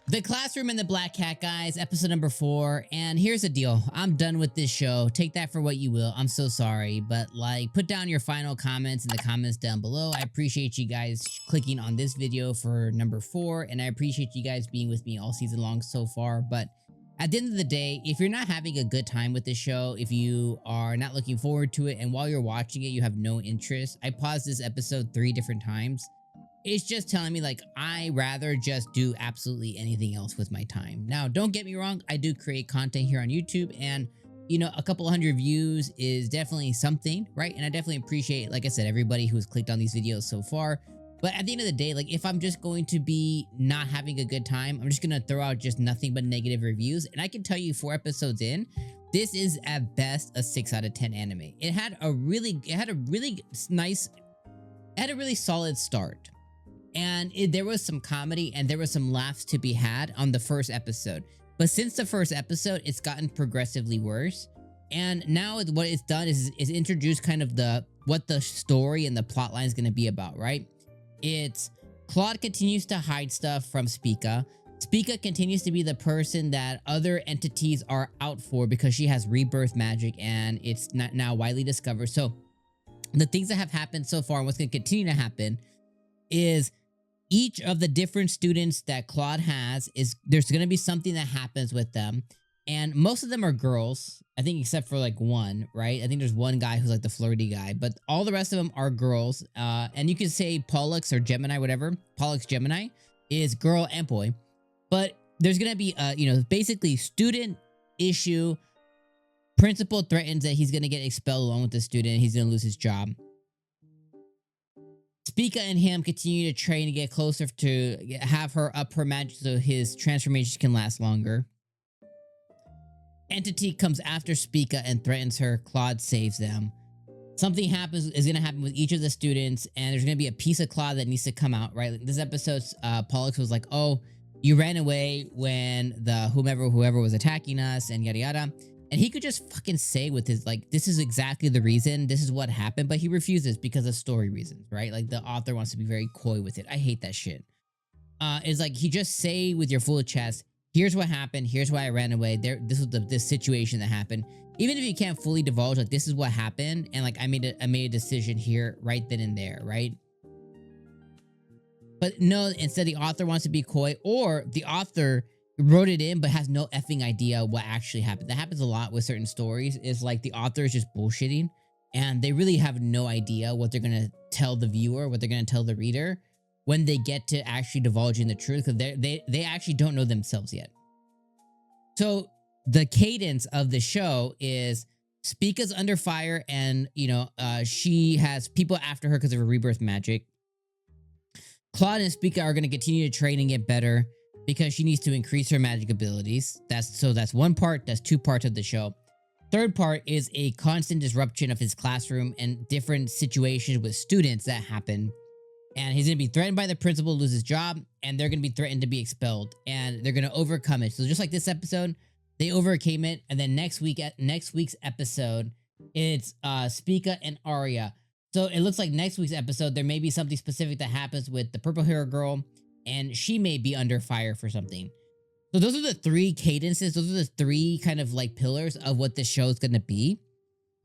The Classroom and the Black Cat, guys, episode number 4. And here's the deal. I'm done with this show. Take that for what you will. I'm so sorry. But like, put down your final comments in the comments down below. I appreciate you guys clicking on this video for number 4. And I appreciate you guys being with me all season long so far. But at the end of the day, if you're not having a good time with this show, if you are not looking forward to it, and while you're watching it, you have no interest, I paused this episode 3 different times. It's just telling me like I rather just do absolutely anything else with my time. Now, don't get me wrong, I do create content here on YouTube, and you know, a couple hundred views is definitely something, right? And I definitely appreciate, like I said, everybody who's clicked on these videos so far. But at the end of the day, like if I'm just going to be not having a good time, I'm just gonna throw out just nothing but negative reviews. And I can tell you 4 episodes in, this is at best a 6 out of 10 anime. It had a really solid start. And there was some comedy and there was some laughs to be had on the first episode. But since the first episode, it's gotten progressively worse. And now what it's done is introduce kind of what the story and the plot line is going to be about, right? It's 𝐜𝐻 continues to hide stuff from 𝐒𝐿𝐴. 𝐒𝐿𝐴 continues to be the person that other entities are out for because she has rebirth magic and it's not now widely discovered. So the things that have happened so far and what's going to continue to happen is each of the different students that 𝐜𝐻 has there's going to be something that happens with them, and most of them are girls, I think, except for like one, right? I think there's one guy who's like the flirty guy, but all the rest of them are girls. And you could say Pollux or Gemini, whatever. Pollux Gemini is girl and boy, but there's going to be basically student issue. Principal threatens that he's going to get expelled along with the student. He's going to lose his job. 𝐒𝐿𝐴 and him continue to train to get closer to have her up her magic so his transformation can last longer. Entity comes after 𝐒𝐿𝐴 and threatens her. 𝐜𝐻 saves them. Something is going to happen with each of the students, and there's going to be a piece of 𝐜𝐻 that needs to come out, right? Like this episode, Pollux was like, oh, you ran away when whoever was attacking us and yada yada. And he could just fucking say with his, like, this is exactly the reason, this is what happened, but he refuses because of story reasons, right? Like, the author wants to be very coy with it. I hate that shit. It's like, he just say with your full chest, here's what happened, here's why I ran away, this was this situation that happened. Even if you can't fully divulge, like, this is what happened, and, like, I made a decision here, right then and there, right? But no, instead the author wants to be coy, or the author wrote it in but has no effing idea what actually happened. That happens a lot with certain stories, is like the author is just bullshitting and they really have no idea what they're gonna tell the viewer, what they're gonna tell the reader when they get to actually divulging the truth, because they actually don't know themselves yet. So the cadence of the show is 𝐒𝐿𝐴's under fire, and she has people after her because of her rebirth magic. 𝐜𝐻 and 𝐒𝐿𝐴 are going to continue to train and get better because she needs to increase her magic abilities. That's one part. That's 2 parts of the show. Third part is a constant disruption of his classroom and different situations with students that happen. And he's going to be threatened by the principal to lose his job, and they're going to be threatened to be expelled, and they're going to overcome it. So just like this episode, they overcame it. And then next week's episode, it's 𝐒𝐿𝐴 and Arya. So it looks like next week's episode, there may be something specific that happens with the purple hair girl, and she may be under fire for something. So those are the 3 cadences. Those are the 3 kind of like pillars of what this show is going to be.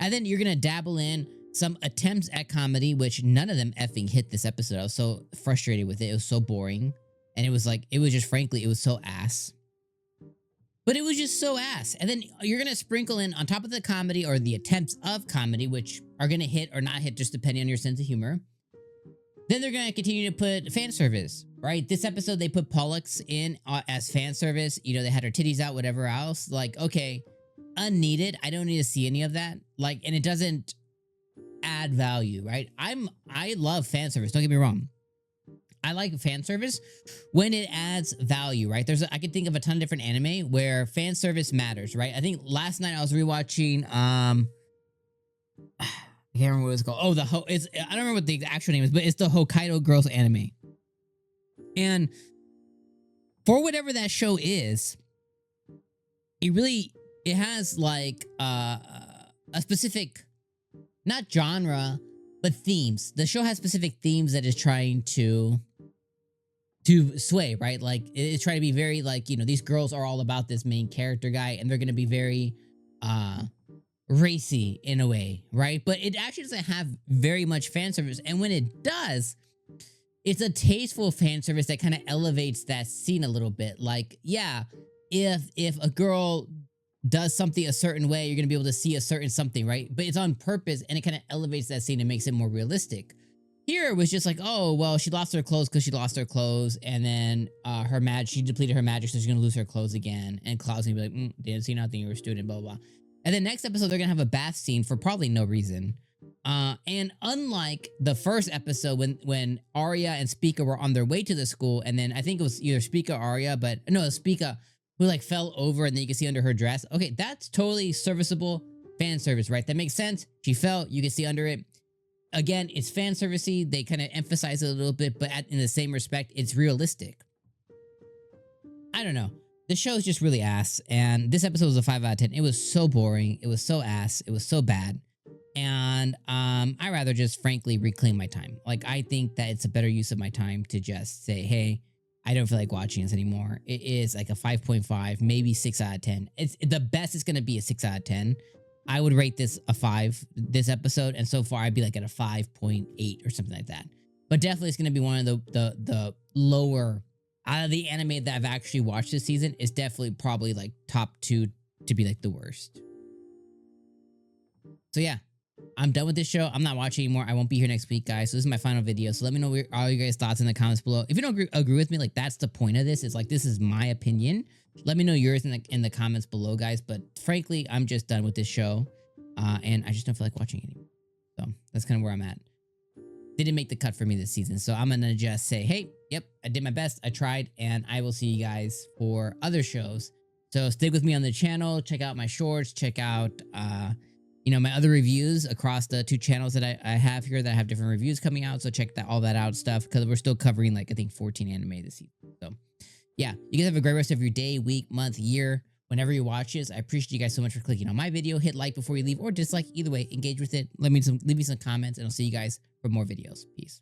And then you're going to dabble in some attempts at comedy, which none of them effing hit this episode. I was so frustrated with it. It was so boring. And it was just frankly, it was so ass. But it was just so ass. And then you're going to sprinkle in on top of the comedy, or the attempts of comedy, which are going to hit or not hit just depending on your sense of humor. Then they're going to continue to put fan service, right? This episode, they put Pollux in as fan service. They had her titties out, whatever else. Like, okay, unneeded. I don't need to see any of that. Like, and it doesn't add value, right? I love fan service. Don't get me wrong. I like fan service when it adds value, right? I can think of a ton of different anime where fan service matters, right? I think last night I was rewatching, I can't remember what it's called. Oh, I don't remember what the actual name is, but it's the Hokkaido Girls anime. And for whatever that show is, it has like a specific, not genre, but themes. The show has specific themes that is trying to to sway, right? Like it's trying to be very like, you know, these girls are all about this main character guy and they're going to be very uh racy in a way, right? But it actually doesn't have very much fan service. And when it does, it's a tasteful fan service that kind of elevates that scene a little bit. Like, yeah, if a girl does something a certain way, you're gonna be able to see a certain something, right? But it's on purpose and it kind of elevates that scene and makes it more realistic. Here it was just like, oh, well, she lost her clothes because she lost her clothes, and then she depleted her magic, so she's gonna lose her clothes again. And Cloud's gonna be like, didn't see nothing, you were a student, blah, blah, blah. And then next episode, they're gonna have a bath scene for probably no reason. And unlike the first episode when Arya and Spica were on their way to the school, and then I think it was either Spica or Arya, but no, it was Spica who like fell over and then you can see under her dress. Okay, that's totally serviceable fan service, right? That makes sense. She fell, you can see under it. Again, it's fan servicey. They kind of emphasize it a little bit, but in the same respect, it's realistic. I don't know. The show is just really ass, and this episode was a 5 out of 10. It was so boring. It was so ass. It was so bad. And I rather just frankly reclaim my time. Like, I think that it's a better use of my time to just say, hey, I don't feel like watching this anymore. It is like a 5.5, maybe 6 out of 10. It's the best it's gonna be a 6 out of 10. I would rate this a 5 this episode, and so far I'd be like at a 5.8 or something like that. But definitely it's gonna be one of the lower out of the anime that I've actually watched this season. Is definitely probably like top 2 to be like the worst. So yeah, I'm done with this show. I'm not watching anymore. I won't be here next week, guys. So this is my final video. So let me know all you guys' thoughts in the comments below. If you don't agree with me, like that's the point of this. It's like, this is my opinion. Let me know yours in the comments below, guys. But frankly, I'm just done with this show. And I just don't feel like watching it anymore. So that's kind of where I'm at. Didn't make the cut for me this season. So I'm going to just say, hey, yep, I did my best. I tried. And I will see you guys for other shows. So stick with me on the channel. Check out my shorts. Check out, you know, my other reviews across the 2 channels that I have here that have different reviews coming out. So check all that out stuff, because we're still covering like, I think 14 anime this season. So yeah, you guys have a great rest of your day, week, month, year, whenever you watch this. I appreciate you guys so much for clicking on my video. Hit like before you leave or dislike. Either way, engage with it. Leave me some comments, and I'll see you guys for more videos. Peace.